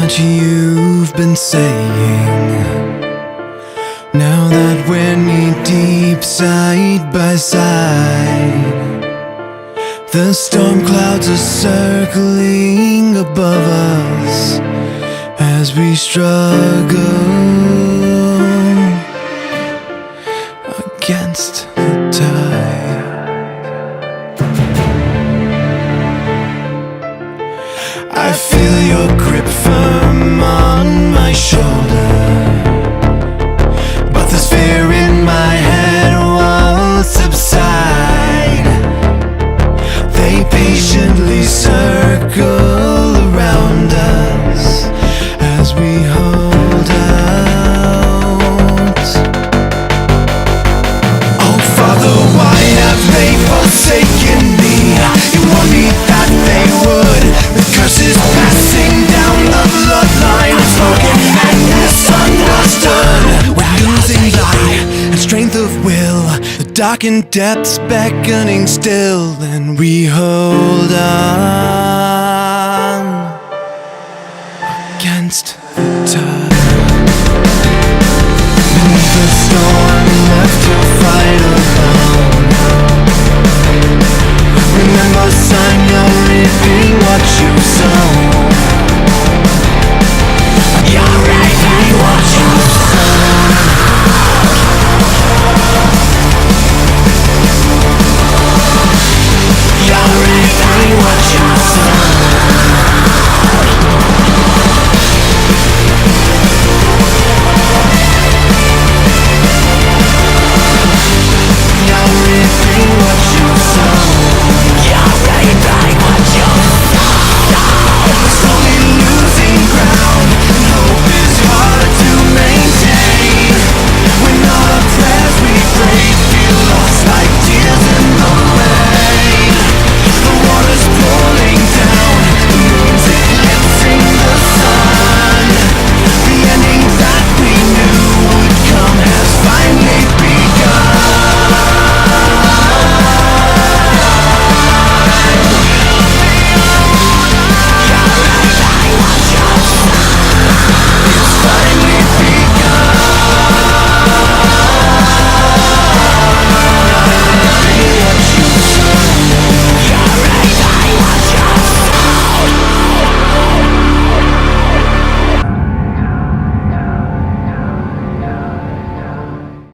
what you've been saying. Now that we're knee deep side by side, the storm clouds are circling above us as we struggle against the tide. I feel your grip firm on my shoulder, but this fear in my head won't subside. They patiently circle around us as we hold out. Oh Father, why have they forsaken me? You warned me that they would. The curse is passing down the bloodline. Spoken and misunderstood. We're losing light and strength of will, the darkened depths beckoning still, and we hold on.